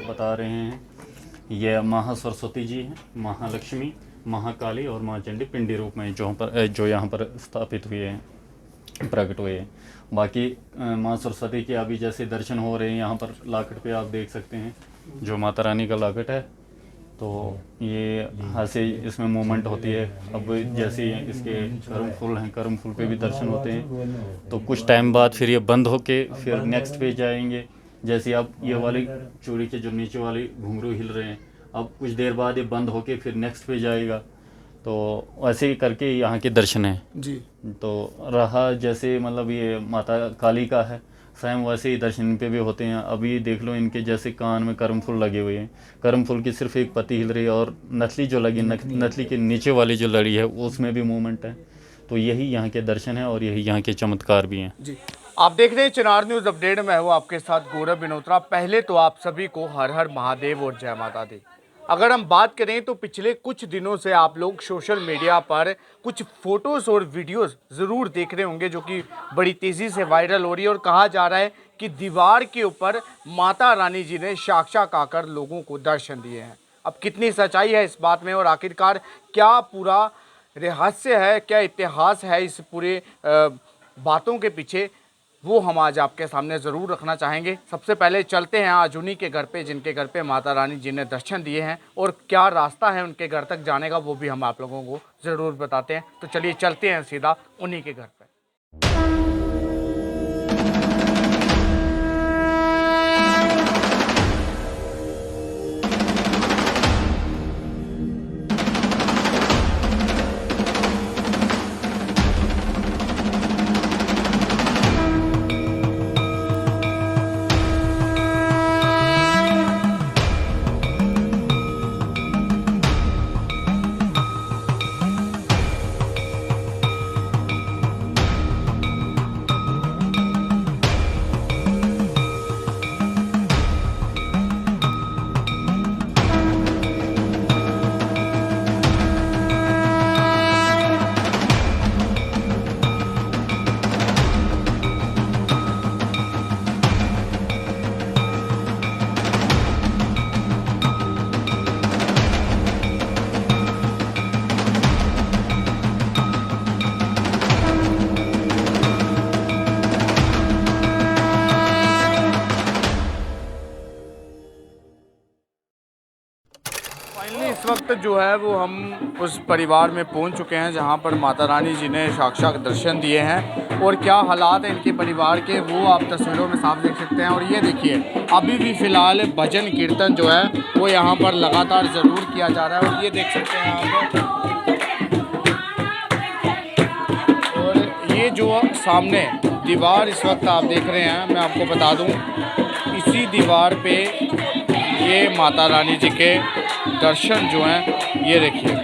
बता रहे हैं। ये महासरस्वती जी हैं, महालक्ष्मी, महाकाली और माँ चंडी पिंडी रूप में जो यहाँ पर स्थापित हुए हैं, प्रकट हुए हैं। बाकी माँ सरस्वती के अभी जैसे दर्शन हो रहे हैं यहाँ पर लाकट पे आप देख सकते हैं, जो माता रानी का लाकट है। तो ये हाथ से इसमें मूवमेंट होती है। अब जैसे इसके कर्म फूल हैं, कर्म फूल पे भी दर्शन होते हैं। तो कुछ टाइम बाद फिर ये बंद होके फिर नेक्स्ट पे जाएंगे। जैसे अब ये वाली चूड़ी के जो नीचे वाली घुंघरू हिल रहे हैं, अब कुछ देर बाद ये बंद होके फिर नेक्स्ट पे जाएगा। तो ऐसे ही करके यहाँ के दर्शन हैं जी। तो रहा जैसे मतलब ये माता काली का है, स्वयं वैसे ही दर्शन पे भी होते हैं। अभी देख लो इनके जैसे कान में कर्म फूल लगे हुए हैं, कर्म फूल की सिर्फ एक पत्ती हिल रही है और नथली जो लगी, नथली के नीचे वाली जो लड़ी है उसमें भी मूवमेंट है। तो यही यहाँ के दर्शन है और यही यहाँ के चमत्कार भी हैं। जी, आप देख रहे हैं चिनार न्यूज़ अपडेट में हूँ आपके साथ गौरव बिनोत्रा। पहले तो आप सभी को हर हर महादेव और जय माता दी। अगर हम बात करें तो पिछले कुछ दिनों से आप लोग सोशल मीडिया पर कुछ फोटोज़ और वीडियोस ज़रूर देख रहे होंगे जो कि बड़ी तेज़ी से वायरल हो रही है और कहा जा रहा है कि दीवार के ऊपर माता रानी जी ने साक्षात आकर लोगों को दर्शन दिए हैं। अब कितनी सच्चाई है इस बात में और आखिरकार क्या पूरा रहस्य है, क्या इतिहास है इस पूरे बातों के पीछे, वो हम आज आपके सामने ज़रूर रखना चाहेंगे। सबसे पहले चलते हैं आज उन्हीं के घर पे जिनके घर पे माता रानी जी ने दर्शन दिए हैं और क्या रास्ता है उनके घर तक जाने का वो भी हम आप लोगों को ज़रूर बताते हैं। तो चलिए चलते हैं सीधा उन्हीं के घर पे। फाइनली इस वक्त जो है वो हम उस परिवार में पहुंच चुके हैं जहां पर माता रानी जी ने साक्षात दर्शन दिए हैं और क्या हालात हैं इनके परिवार के वो आप तस्वीरों में साफ देख सकते हैं। और ये देखिए अभी भी फ़िलहाल भजन कीर्तन जो है वो यहाँ पर लगातार ज़रूर किया जा रहा है और ये देख सकते हैं आप। और ये जो सामने दीवार इस वक्त आप देख रहे हैं, मैं आपको बता दूँ इसी दीवार पर ये माता रानी जी के दर्शन जो हैं ये देखिए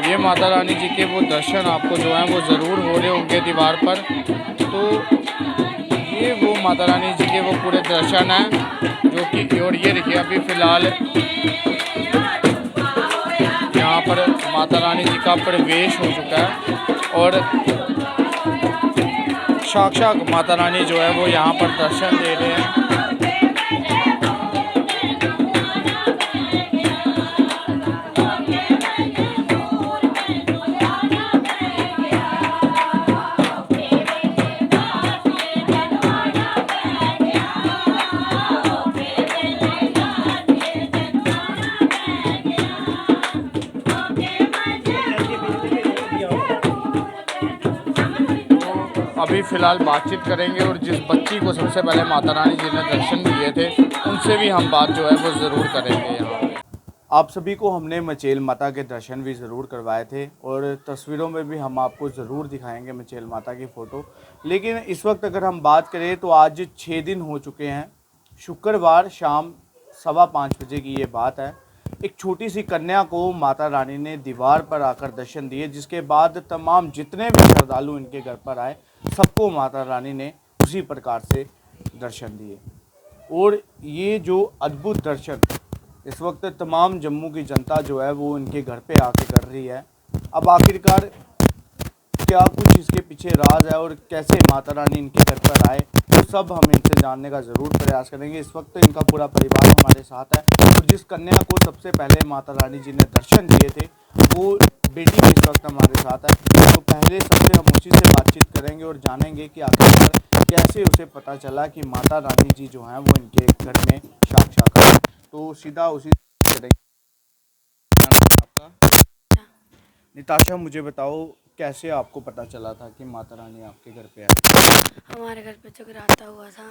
ये माता रानी जी के वो दर्शन आपको जो हैं वो ज़रूर हो रहे होंगे दीवार पर। तो ये वो माता रानी जी के वो पूरे दर्शन हैं जो कि, और ये देखिए अभी फ़िलहाल यहाँ पर माता रानी जी का प्रवेश हो चुका है और साक्षात माता रानी जो है वो यहाँ पर दर्शन दे रहे हैं। अभी फ़िलहाल बातचीत करेंगे और जिस बच्ची को सबसे पहले माता रानी जी ने दर्शन दिए थे उनसे भी हम बात जो है वो ज़रूर करेंगे। यहाँ पे आप सभी को हमने मचेल माता के दर्शन भी ज़रूर करवाए थे और तस्वीरों में भी हम आपको ज़रूर दिखाएंगे मचेल माता की फ़ोटो। लेकिन इस वक्त अगर हम बात करें तो आज 6 दिन हो चुके हैं। शुक्रवार शाम 5:15 बजे की ये बात है। एक छोटी सी कन्या को माता रानी ने दीवार पर आकर दर्शन दिए, जिसके बाद तमाम जितने भी श्रद्धालु इनके घर पर आए सबको माता रानी ने उसी प्रकार से दर्शन दिए। और ये जो अद्भुत दर्शन इस वक्त तमाम जम्मू की जनता जो है वो इनके घर पे आके कर रही है। अब आखिरकार क्या कुछ इसके पीछे राज है और कैसे माता रानी इनके घर पर आए, तो सब हम इनसे जानने का ज़रूर प्रयास करेंगे। इस वक्त इनका पूरा परिवार हमारे साथ है और जिस कन्या को सबसे पहले माता रानी जी ने दर्शन दिए थे वो बेटी भी इस वक्त हमारे साथ है। तो पहले सबसे हम उसी से बातचीत करेंगे और जानेंगे कि आखिरकार कैसे उसे पता चला कि माता रानी जी जो हैं वो इनके घर में साक्षात है। तो सीधा उसी से करेंगे। आपका निताशा, मुझे बताओ कैसे आपको पता चला था कि माता रानी आपके घर पे है? हमारे घर पे जगराता हुआ था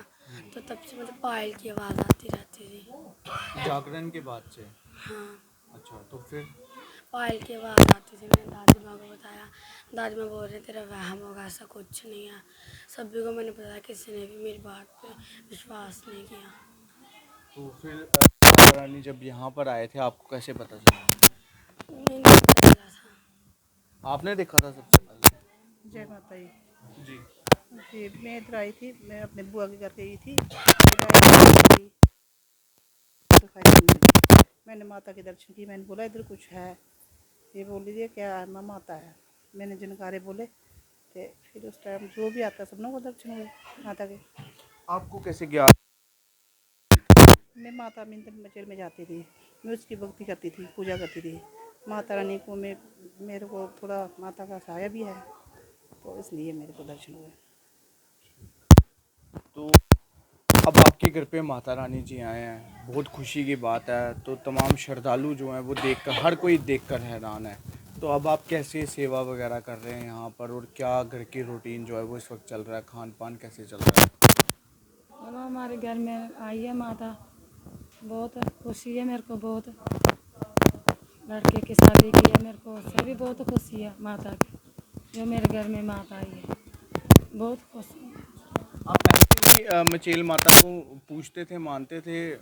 तो तब से मतलब पायल की आवाज़ आती रहती थी। जागरण के बाद से? हाँ, अच्छा, तो फिर पायल की आवाज़ आती थी। मैंने दादी माँ को बताया, दादी माँ बोल रहे तेरा वहम होगा, ऐसा कुछ नहीं है। सभी को मैंने बताया, किसी ने भी मेरी बात पे विश्वास नहीं किया। तो फिर माता रानी जब यहाँ पर आए थे आपको कैसे पता चला? नहीं पता चला था। आपने देखा था सबसे पहले? जय माता दी जी। जी। मैं इधर आई थी, मैं अपने बुआ के घर गई थी। इधर आई थी, तो मैंने माता के दर्शन किए। मैंने बोला इधर कुछ है, ये बोल लीजिए क्या है, माँ माता है। मैंने जनकारे बोले तो फिर उस टाइम जो भी आता सबनों को दर्शन हुए माता के। आपको कैसे ज्ञात? मैं माता मंदिर में जाती थी, मैं उसकी भक्ति करती थी, पूजा करती थी। माता रानी को मेरे को थोड़ा माता का साया भी है, तो इसलिए मेरे को दर्शन हुए। तो अब आपके घर पे माता रानी जी आए हैं, बहुत खुशी की बात है। तो तमाम श्रद्धालु जो हैं वो देखकर, हर कोई देखकर हैरान है। तो अब आप कैसे सेवा वगैरह कर रहे हैं यहाँ पर, और क्या घर की रूटीन जो है वो इस वक्त चल रहा है, खान पान कैसे चल रहा है? चलो हमारे घर में आई है माता, बहुत खुशी है मेरे को। बहुत लड़के की शादी की है, मेरे को उससे भी बहुत खुशी है माता की, जो मेरे घर में माता आई है। बहुत खुशी है। आप पहले भी मचेल माता को पूछते थे, मानते थे? या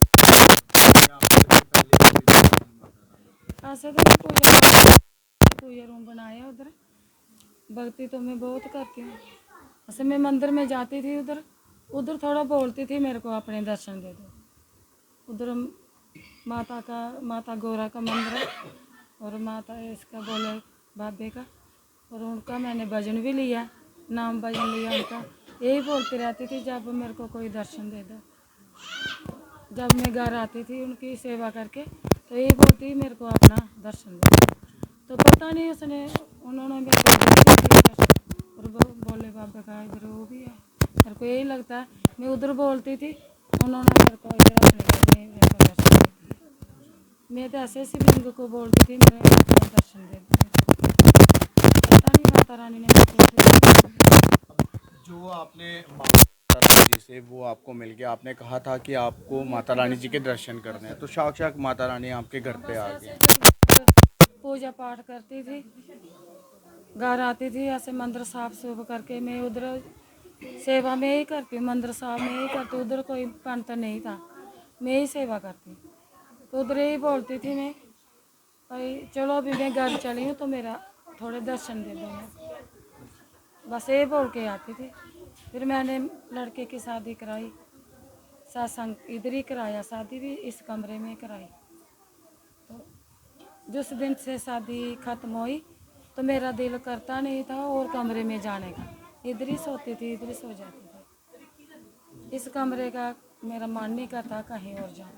आपके घर पे पहले से भी ऐसे तो मैं पूजा रूम बनाया उधर, भक्ति तो मैं बहुत करती हूँ। ऐसे मैं मंदिर में जाती थी, उधर उधर थोड़ा बोलती थी मेरे को अपने दर्शन दे दो। उधर माता गौरा का मंदिर है और माता इसका बोले बाबे का, और उनका मैंने भजन भी लिया, नाम भजन लिया उनका। यही बोलती रहती थी जब मेरे को कोई दर्शन दे दो। जब मैं घर आती थी उनकी सेवा करके तो यही बोलती मेरे को अपना दर्शन दे दो। तो पता नहीं उन्होंने मेरे को दर्शन दिया, और बोले बाबा का इधर वो भी है। मेरे को यही लगता है, मैं उधर बोलती थी, उन्होंने मेरे को इधर अपने घर में मेरे को दर्शन दिया। मैं तो ऐसे शिवलिंग को बोलती थी मेरे अपना दर्शन दे दो। पता नहीं माता रानी ने मेरे को जो आपने माता रानी जी से वो आपको मिल गया, आपने कहा था कि आपको माता रानी जी के दर्शन करने हैं, तो साक्षात माता रानी आपके घर पे आ गई। पूजा पाठ करती थी, घर आती थी, ऐसे मंदिर साफ सुफ करके मैं उधर सेवा में ही करती हूँ, मंदिर साहब में ही करती हूँ। उधर कोई पंत नहीं था, मैं ही सेवा करती। तो उधर ही बोलती थी मैं, भाई चलो अभी मैं घर चली हूँ तो मेरा थोड़े दर्शन दे दो। बस ये बोल के आती थी। फिर मैंने लड़के की शादी कराई, सत्संग इधर ही कराया, शादी भी इस कमरे में कराई। तो जिस दिन से शादी ख़त्म हुई तो मेरा दिल करता नहीं था और कमरे में जाने का, इधर ही सोती थी, इधर ही सो जाती थी। इस कमरे का मेरा मन नहीं करता कहीं और जाऊँ।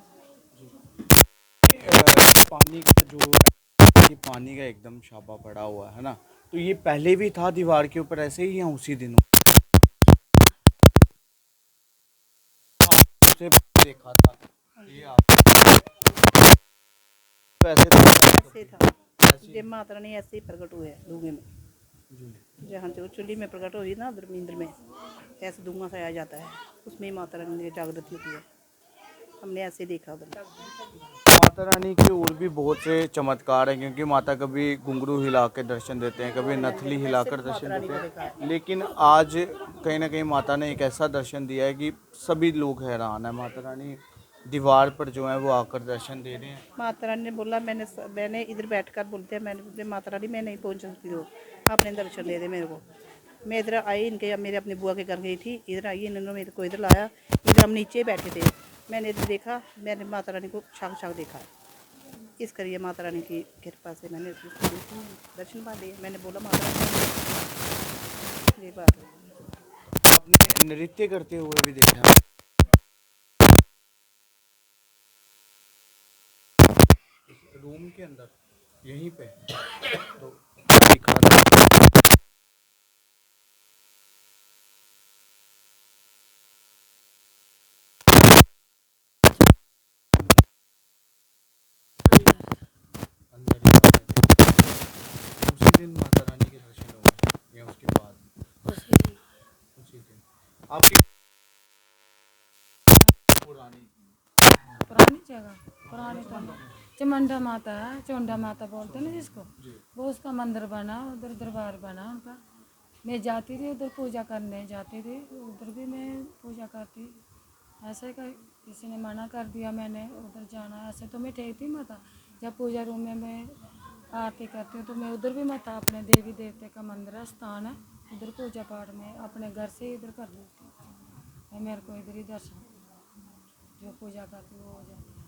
पानी का जो ये पानी का एकदम छापा पड़ा हुआ है ना, तो ये पहले भी था दीवार के ऊपर ऐसे ही, या उसी दिन से देखा था? ये आप तो ऐसे ऐसे था, जब माता रानी ऐसे ही प्रकट हुए हैं धुएं में, जहाँ जो चुल्ली में प्रकट हो रही है ना उधर इंद्र में, ऐसे धुआं सा आ जाता है, उसमें ही माता रानी जागृत होती है। हमने ऐसे देखा उधर। माता रानी के और भी बहुत से चमत्कार हैं, क्योंकि माता कभी घुंघरू हिला के दर्शन देते हैं, कभी नथली हिलाकर दर्शन देते हैं, लेकिन आज कहीं ना कहीं माता ने एक ऐसा दर्शन दिया है कि सभी लोग हैरान हैं। माता रानी दीवार पर जो है वो आकर दर्शन दे रहे हैं। माता रानी ने बोला, मैंने इधर बैठकर बोलते हैं, मैंने बोले माता रानी मैं नहीं पहुंच सकती हो, आपने दर्शन दे दे मेरे को। मैं इधर आई, इनके मेरे अपनी बुआ के घर गई थी, इधर आई, इन्होंने मेरे को इधर लाया, इधर हम नीचे बैठे थे, मैंने इधर देखा, मैंने माता रानी को साक्षात देखा। इस करिए माता रानी की कृपा से मैंने दर्शन पा लिए। मैंने बोला माता रानी तीसरी बार। आपने नृत्य करते हुए भी देखा? रूम के अंदर यहीं पे तो दिखा रहा हूं। अंदर ही आ रहे थे। उसी दिन माता रानी के दर्शन हुए या उसके बाद? उसी दिन उसी दिन। आपकी पुरानी पुरानी जगह, पुरानी तो चमुंडा माता है, चोंडा माता बोलते हैं ना जिसको, वो उसका मंदिर बना, उधर दरबार बना उनका। मैं जाती थी उधर, पूजा करने जाती थी, उधर भी मैं पूजा करती। ऐसे किसी ने मना कर दिया मैंने उधर जाना, ऐसे तो मैं ठीक थी माता। जब पूजा रूम में मैं आरती करती हूँ तो मैं उधर भी माता, अपने देवी देवते का मंदिर है, स्थान है, उधर पूजा पाठ में अपने घर से ही इधर कर लेती हूँ मैं। मेरे को इधर ही दर्शन जो पूजा करती हूँ वो हो जाती है।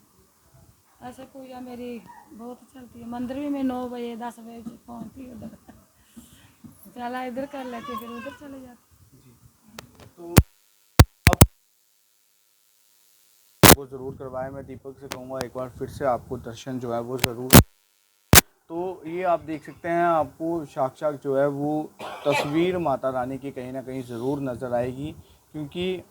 ऐसे पूजा मेरी बहुत चलती है। मंदिर भी मैं 9 बजे 10 बजे पहुँचती हूँ उधर। चला इधर कर लेती, फिर उधर चले जाती। तो वो ज़रूर करवाएं। मैं दीपक से कहूँगा एक बार फिर से आपको दर्शन जो है वो ज़रूर। तो ये आप देख सकते हैं, आपको साक्षात जो है वो तस्वीर माता रानी की कहीं ना कहीं ज़रूर नज़र आएगी, क्योंकि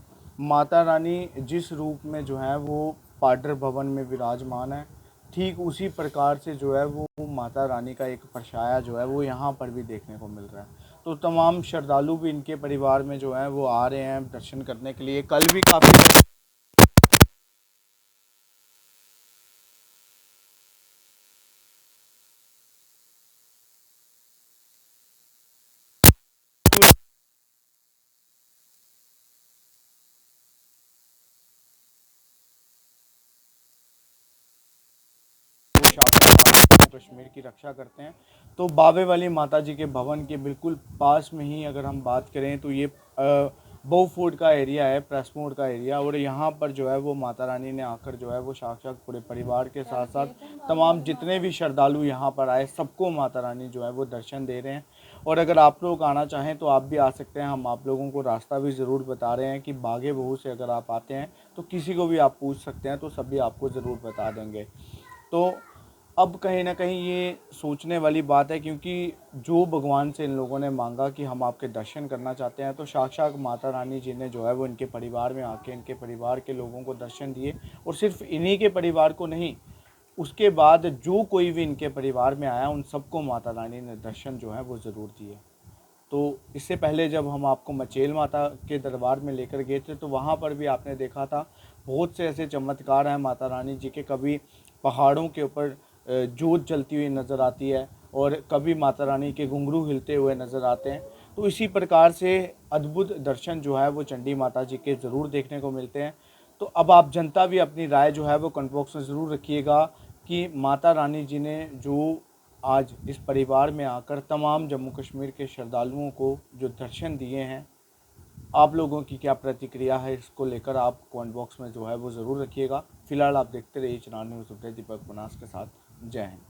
माता रानी जिस रूप में जो है वो पाडर भवन में विराजमान है, ठीक उसी प्रकार से जो है वो माता रानी का एक परछाया जो है वो यहाँ पर भी देखने को मिल रहा है। तो तमाम श्रद्धालु भी इनके परिवार में जो है वो आ रहे हैं दर्शन करने के लिए। कल भी काफ़ी जम्मू कश्मीर की रक्षा करते हैं। तो बावे वाली माता जी के भवन के बिल्कुल पास में ही अगर हम बात करें तो ये बहू फोर्ट का एरिया है, प्रेस मोड का एरिया, और यहाँ पर जो है वो माता रानी ने आकर जो है वो साक्षात पूरे परिवार के साथ साथ तमाम जितने भी श्रद्धालु यहाँ पर आए सबको माता रानी जो है वो दर्शन दे रहे हैं। और अगर आप लोग आना चाहें तो आप भी आ सकते हैं। हम आप लोगों को रास्ता भी ज़रूर बता रहे हैं कि बागे बहू से अगर आप आते हैं तो किसी को भी आप पूछ सकते हैं, तो सभी आपको ज़रूर बता देंगे। तो अब कहीं ना कहीं ये सोचने वाली बात है, क्योंकि जो भगवान से इन लोगों ने मांगा कि हम आपके दर्शन करना चाहते हैं, तो साक्षात माता रानी जी ने जो है वो इनके परिवार में आके इनके परिवार के लोगों को दर्शन दिए। और सिर्फ इन्हीं के परिवार को नहीं, उसके बाद जो कोई भी इनके परिवार में आया उन सबको माता रानी ने दर्शन जो है वो ज़रूर दिए। तो इससे पहले जब हम आपको मचेल माता के दरबार में लेकर गए थे तो वहाँ पर भी आपने देखा था बहुत से ऐसे चमत्कार हैं माता रानी जी के। कभी पहाड़ों के ऊपर जोत जलती हुई नज़र आती है और कभी माता रानी के घुंघरू हिलते हुए नज़र आते हैं। तो इसी प्रकार से अद्भुत दर्शन जो है वो चंडी माता जी के ज़रूर देखने को मिलते हैं। तो अब आप जनता भी अपनी राय जो है वो कमेंट बॉक्स में ज़रूर रखिएगा कि माता रानी जी ने जो आज इस परिवार में आकर तमाम जम्मू कश्मीर के श्रद्धालुओं को जो दर्शन दिए हैं, आप लोगों की क्या प्रतिक्रिया है इसको लेकर आप कमेंट बॉक्स में जो है वो ज़रूर रखिएगा। फिलहाल आप देखते रहिए चनार न्यूज़ अपडेट दीपक बनास के साथ। जय हिंद।